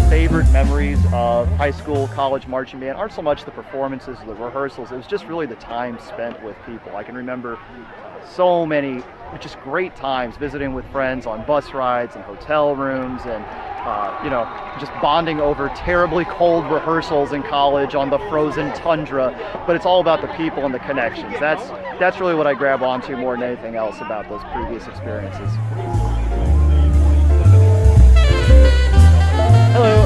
favorite memories of high school, college marching band aren't so much the performances, the rehearsals. It was just really the time spent with people. I can remember so many just great times visiting with friends on bus rides and hotel rooms, and just bonding over terribly cold rehearsals in college on the frozen tundra. But it's all about the people and the connections. That's really what I grab onto more than anything else about those previous experiences. Hello.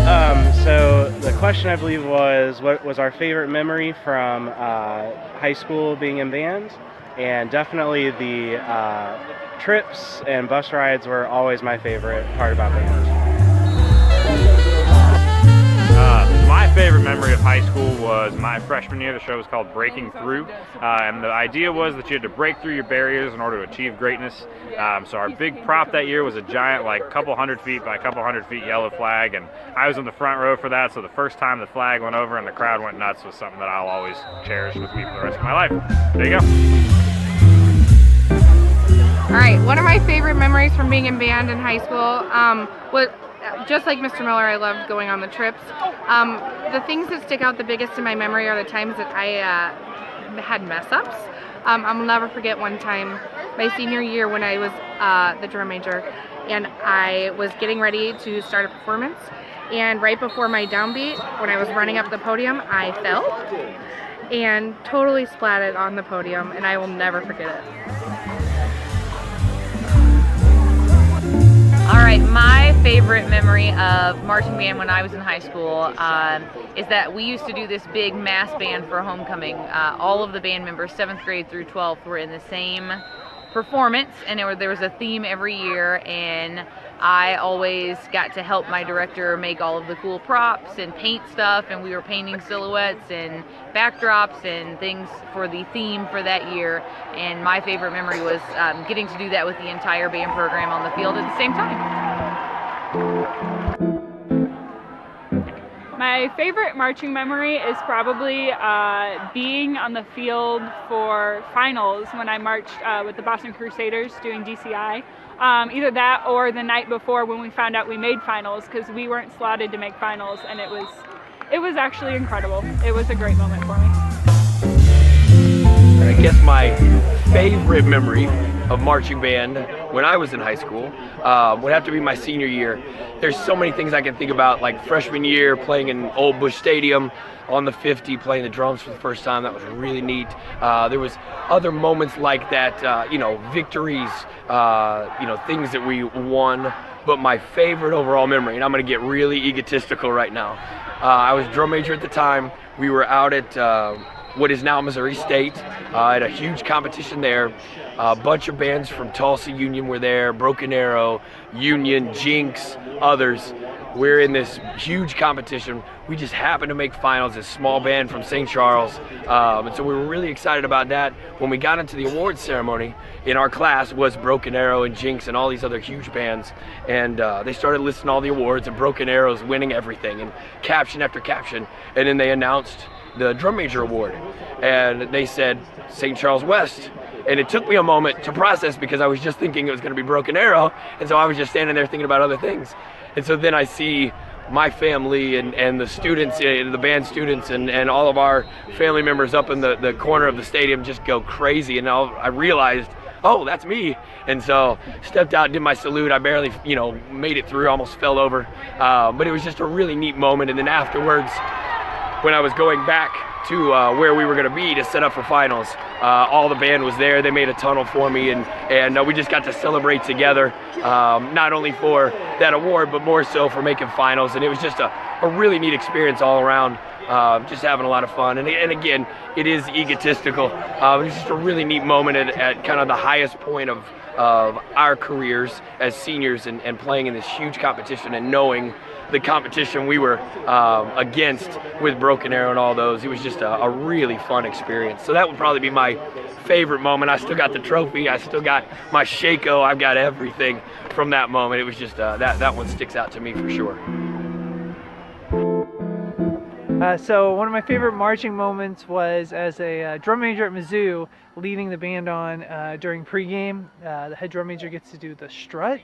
So the question, I believe, was what was our favorite memory from high school being in band, and definitely the trips and bus rides were always my favorite part about band. My favorite memory of high school was my freshman year. The show was called Breaking Through, and the idea was that you had to break through your barriers in order to achieve greatness. So our big prop that year was a giant, like couple hundred feet by a couple hundred feet yellow flag, and I was in the front row for that. So the first time the flag went over and the crowd went nuts was something that I'll always cherish with me for the rest of my life. There you go. All right, one of my favorite memories from being in band in high school was, just like Mr. Miller, I loved going on the trips. The things that stick out the biggest in my memory are the times that I had mess-ups. I'll never forget one time, my senior year, when I was the drum major, and I was getting ready to start a performance, and right before my downbeat, when I was running up the podium, I fell and totally splatted on the podium, and I will never forget it. All right, my favorite memory of marching band when I was in high school is that we used to do this big mass band for homecoming. All of the band members, 7th grade through 12th, were in the same performance, and there was a theme every year, and I always got to help my director make all of the cool props and paint stuff, and we were painting silhouettes and backdrops and things for the theme for that year. And my favorite memory was getting to do that with the entire band program on the field at the same time. My favorite marching memory is probably being on the field for finals when I marched with the Boston Crusaders doing DCI. Either that or the night before when we found out we made finals, because we weren't slotted to make finals, and it was actually incredible. It was a great moment for me. I guess my favorite memory of marching band when I was in high school would have to be my senior year. There's so many things I can think about, like freshman year playing in Old Bush Stadium on the 50, playing the drums for the first time. That was really neat. There was other moments like that, victories, things that we won. But my favorite overall memory, and I'm going to get really egotistical right now. I was drum major at the time. We were out at what is now Missouri State at a huge competition there. A bunch of bands from Tulsa Union were there, Broken Arrow, Union, Jinx, others. We're in this huge competition. We just happened to make finals, this small band from St. Charles. And so we were really excited about that. When we got into the awards ceremony, in our class was Broken Arrow and Jinx and all these other huge bands. And they started listing all the awards, and Broken Arrow's winning everything, and caption after caption. And then they announced the drum major award, and they said St. Charles West. And it took me a moment to process, because I was just thinking it was going to be Broken Arrow, and so I was just standing there thinking about other things. And so then I see my family and the students, the band students, and all of our family members up in the corner of the stadium just go crazy, and I realized, oh, that's me. And so stepped out, did my salute. I barely, made it through, almost fell over. But it was just a really neat moment. And then afterwards, when I was going back to where we were going to be to set up for finals, all the band was there. They made a tunnel for me, and we just got to celebrate together, not only for that award, but more so for making finals. And it was just a really neat experience all around, just having a lot of fun. And again, it is egotistical. It was just a really neat moment at kind of the highest point of our careers as seniors, and playing in this huge competition, and knowing the competition we were against with Broken Arrow and all those. It was just a really fun experience. So that would probably be my favorite moment. I still got the trophy. I still got my Shako. I've got everything from that moment. It was just, that one sticks out to me for sure. So one of my favorite marching moments was as a drum major at Mizzou, leading the band on during pregame. The head drum major gets to do the strut,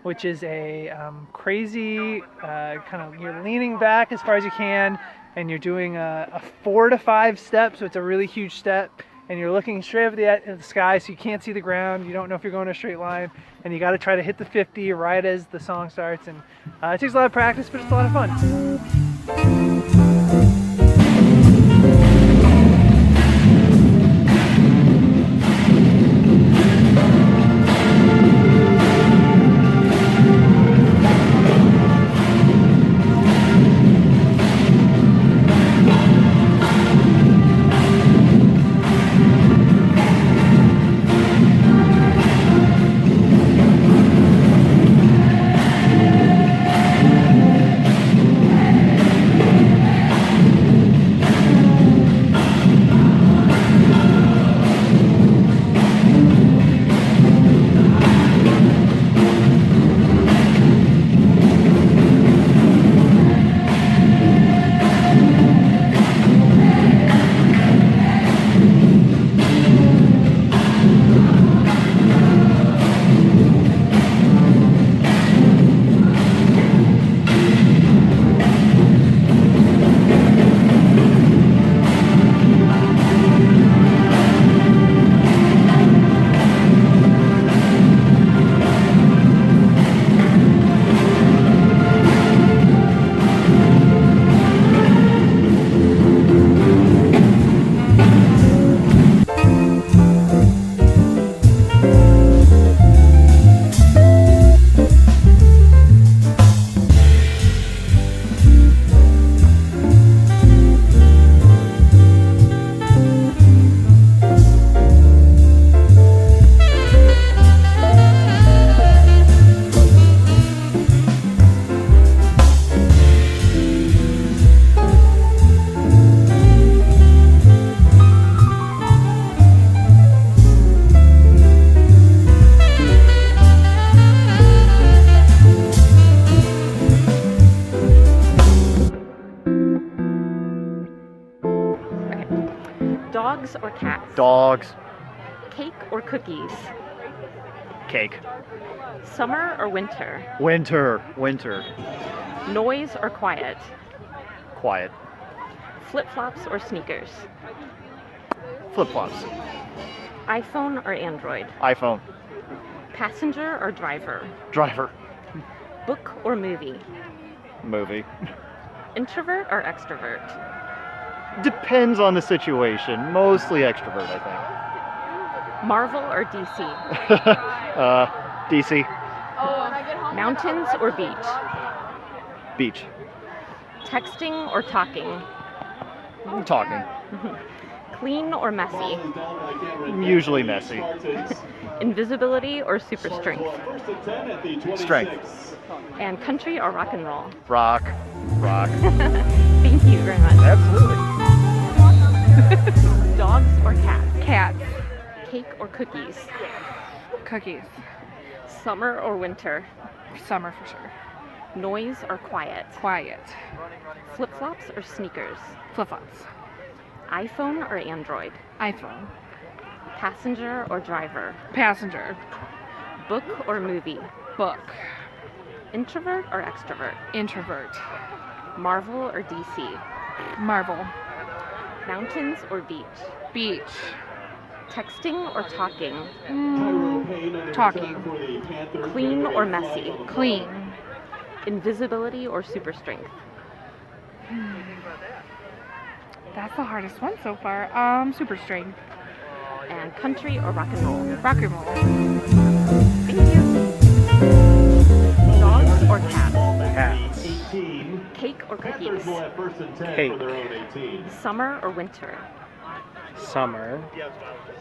which is a crazy kind of, you're leaning back as far as you can, and you're doing a 4 to 5 steps, so it's a really huge step, and you're looking straight up at the sky, so you can't see the ground. You don't know if you're going in a straight line, and you got to try to hit the 50 right as the song starts. And it takes a lot of practice, but it's a lot of fun. Dogs or cats? Dogs. Cake or cookies? Cake. Summer or winter? Winter. Winter. Noise or quiet? Quiet. Flip-flops or sneakers? Flip-flops. iPhone or Android? iPhone. Passenger or driver? Driver. Book or movie? Movie. Introvert or extrovert? Depends on the situation. Mostly extrovert, I Marvel or DC? think. DC. Mountains or beach? Beach. Texting or talking? Talking. Clean or messy? Usually messy. Invisibility or super strength? Strength. And country or rock and roll? Rock. Rock. Thank you very much. Absolutely. Dogs or cats? Cats. Cake or cookies? Cookies. Summer or winter? Summer for sure. Noise or quiet? Quiet. Flip-flops or sneakers? Flip-flops. iPhone or Android? iPhone. Passenger or driver? Passenger. Book or movie? Book. Introvert or extrovert? Introvert. Marvel or DC? Marvel. Mountains or beach? Beach. Texting or talking? Talking. Clean or messy? Clean. Invisibility or super strength? That's the hardest one so far. Super strength. And country or rock and roll? Rock and roll. Thank you. Dogs or cats? Cats. Cake or cookies? Cake. Summer or winter? Summer.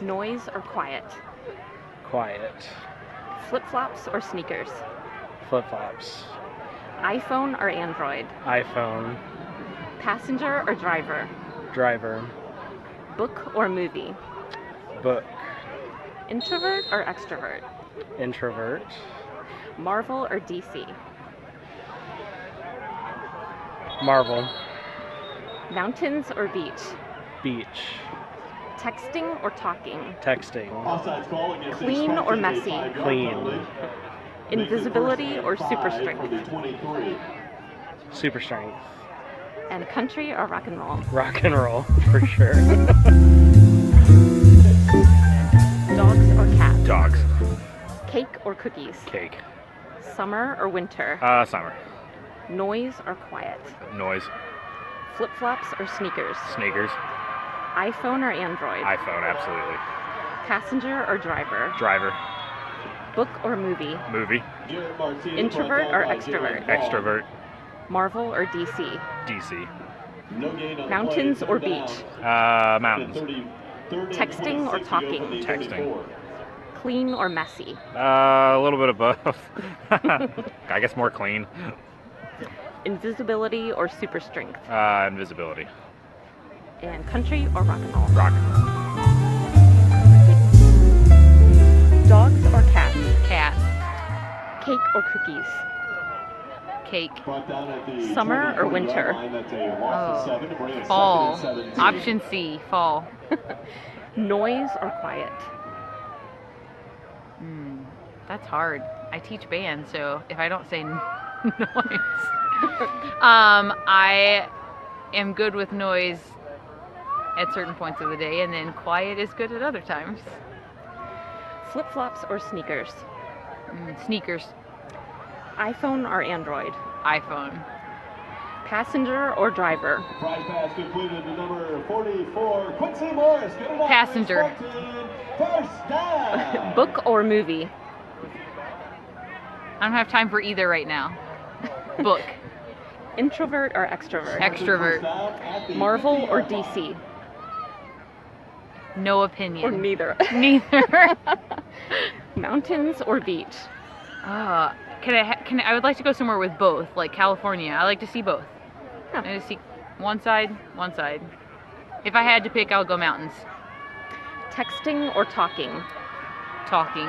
Noise or quiet? Quiet. Flip-flops or sneakers? Flip-flops. iPhone or Android? iPhone. Passenger or driver? Driver. Book or movie? Book. Introvert or extrovert? Introvert. Marvel or DC? Marvel. Mountains or beach? Beach. Texting or talking? Texting. Clean or messy? Clean. Invisibility or super strength? Super strength. And country or rock and roll? Rock and roll, for sure. Dogs or cats? Dogs. Cake or cookies? Cake. Summer or winter? Summer. Noise or quiet? Noise. Flip-flops or sneakers? Sneakers. iPhone or Android? iPhone, absolutely. Passenger or driver? Driver. Book or movie? Movie. Introvert or extrovert? Extrovert. Marvel or DC? DC. Mountains or beach? Mountains. Texting or talking? Texting. Clean or messy? A little bit of both. I guess more clean. Invisibility or super strength? Invisibility. And country or rock and roll? Rock. Dogs or cats? Cat. Cake or cookies? Cake. Summer or winter? Oh. Fall. Option C. Fall. Noise or quiet? That's hard. I teach band, so if I don't say noise, I am good with noise at certain points of the day, and then quiet is good at other times. Flip-flops or sneakers? Sneakers. iPhone or Android? iPhone. Passenger or driver? Prize pass completed to number 44, Quincy Morris. Get it up. Passenger. First down. Book or movie? I don't have time for either right now. Book. Introvert or extrovert? Extrovert. Marvel or DC? No opinion. Or neither? Neither. Mountains or beach? I would like to go somewhere with both, like California. I like to see both. Huh. I just see one side. If I had to pick, I'll go mountains. Texting or talking? Talking.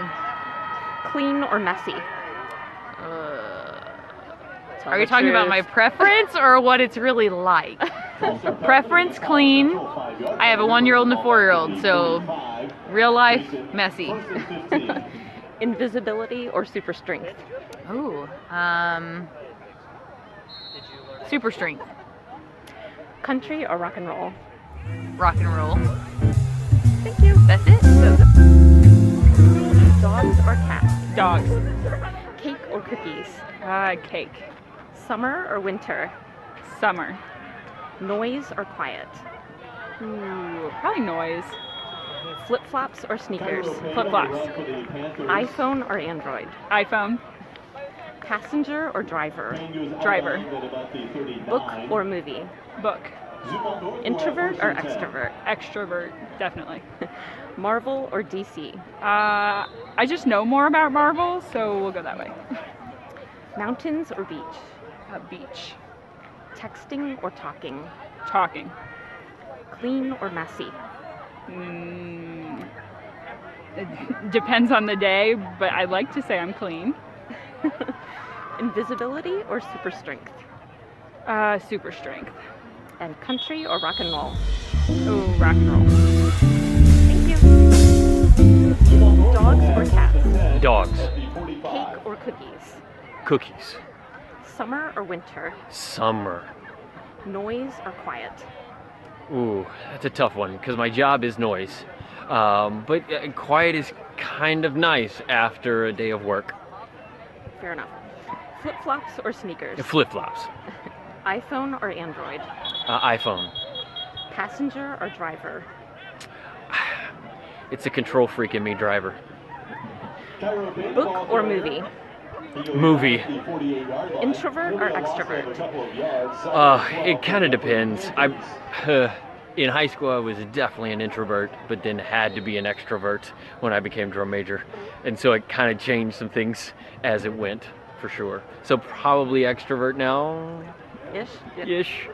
Clean or messy? Are you talking about my preference or what it's really like? Preference, clean. I have a 1-year-old and a 4-year-old, so real life, messy. Invisibility or super strength? Ooh, super strength. Country or rock and roll? Rock and roll. Thank you. That's it? Dogs or cats? Dogs. Cake or cookies? Cake. Summer or winter? Summer. Noise or quiet? Ooh, probably noise. Flip-flops or sneakers? Flip-flops. iPhone or Android? iPhone. Passenger or driver? Driver. Book or movie? Book. Introvert or extrovert? Extrovert, definitely. Marvel or DC? I just know more about Marvel, so we'll go that way. Mountains or beach? Beach. Texting or talking? Talking. Clean or messy? It depends on the day, but I like to say I'm clean. Invisibility or super strength? Super strength. And country or rock and roll? Ooh, rock and roll. Thank you. Dogs or cats? Dogs. Cake or cookies? Cookies. Summer or winter? Summer. Noise or quiet? Ooh, that's a tough one because my job is noise. But quiet is kind of nice after a day of work. Fair enough. Flip-flops or sneakers? Flip-flops. iPhone or Android? iPhone. Passenger or driver? It's a control freak in me, driver. Book or movie? Movie. Introvert or extrovert? It kind of depends. In high school, I was definitely an introvert, but then had to be an extrovert when I became drum major. And so it kind of changed some things as it went, for sure. So probably extrovert now. Ish. Ish.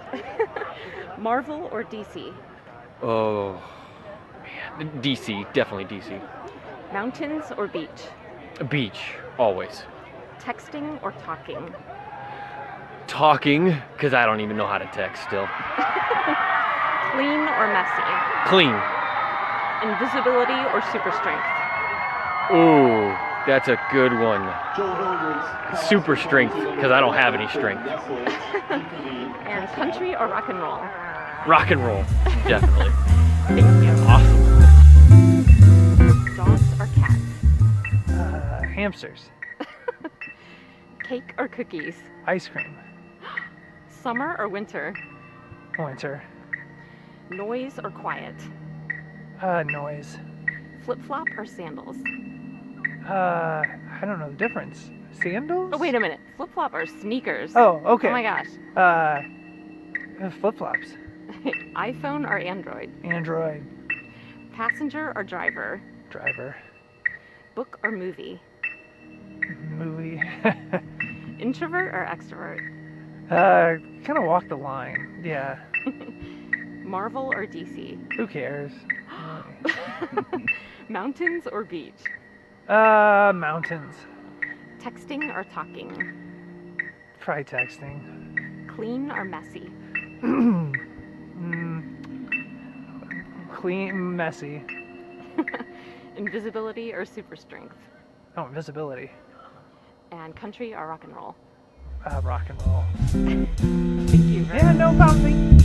Marvel or DC? Oh, man. DC, definitely DC. Mountains or beach? Beach, always. Texting or talking? Talking, because I don't even know how to text still. Clean or messy? Clean. Invisibility or super strength? Ooh, That's a good one. Joe Hillman's Super strength, because I don't have any strength. And country or rock and roll? Rock and roll, definitely. Thank you. Awesome. Dogs or cats? Hamsters. Cake or cookies? Ice cream. Summer or winter? Winter. Noise or quiet? Noise. Flip-flop or sandals? I don't know the difference. Sandals? Oh, wait a minute. Flip-flop or sneakers? Oh, okay. Oh my gosh. Flip-flops. iPhone or Android? Android. Passenger or driver? Driver. Book or movie? Movie. Introvert or extrovert? Kind of walk the line. Yeah. Marvel or DC? Who cares? Mountains or beach? Mountains. Texting or talking? Try texting. Clean or messy? Clean, messy. Invisibility or super strength? Oh, invisibility. And country or rock and roll? Rock and roll. Thank you. Yeah, no problem.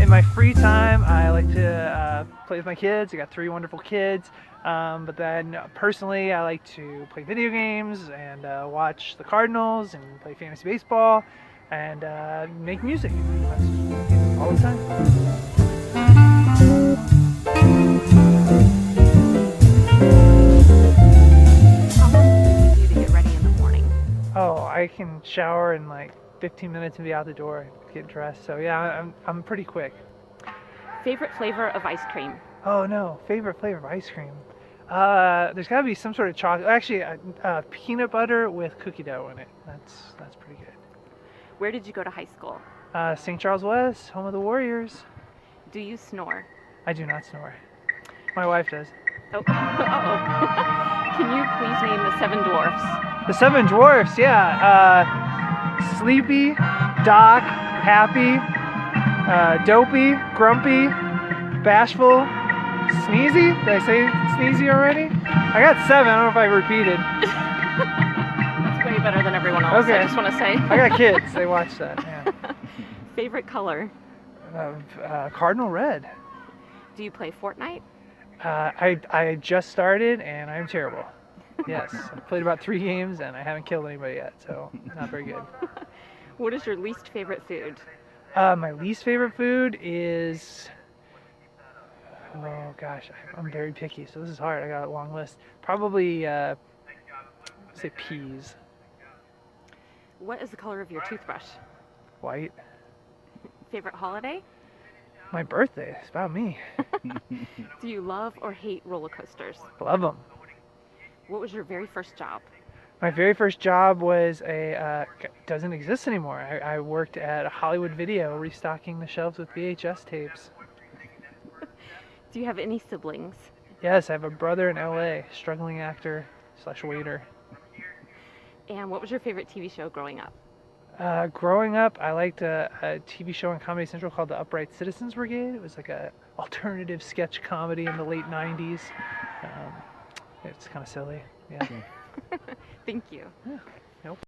In my free time, I like to play with my kids. I got 3 wonderful kids. But then personally, I like to play video games and watch the Cardinals and play fantasy baseball and make music. That's all the time. How long does it take you to get ready in the morning? Oh, I can shower in like 15 minutes and be out the door, get dressed. So yeah, I'm pretty quick. Favorite flavor of ice cream? Oh no, favorite flavor of ice cream. There's got to be some sort of chocolate. Actually, peanut butter with cookie dough in it. That's pretty good. Where did you go to high school? St. Charles West, home of the Warriors. Do you snore? I do not snore. My wife does. Oh, uh-oh. Can you please name the 7 dwarfs? The 7 dwarfs, yeah. Sleepy, Doc, Happy, Dopey, Grumpy, Bashful, Sneezy. Did I say Sneezy already? I got 7. I don't know if I repeated. That's way better than everyone else. Okay. I just want to say. I got kids. They watch that. Yeah. Favorite color? Cardinal red. Do you play Fortnite? I just started and I'm terrible. Yes, I've played about 3 games and I haven't killed anybody yet, so not very good. What is your least favorite food? My least favorite food is, oh gosh, I'm very picky, so this is hard. I got a long list. Probably, say peas. What is the color of your toothbrush? White. Favorite holiday? My birthday. It's about me. Do you love or hate roller coasters? Love them. What was your very first job? My very first job was doesn't exist anymore. I worked at a Hollywood Video restocking the shelves with VHS tapes. Do you have any siblings? Yes, I have a brother in LA, struggling actor / waiter. And what was your favorite TV show growing up? Growing up, I liked a TV show on Comedy Central called The Upright Citizens Brigade. It was like a alternative sketch comedy in the late 90s. It's kind of silly. Yeah. Thank you. Yeah. Nope.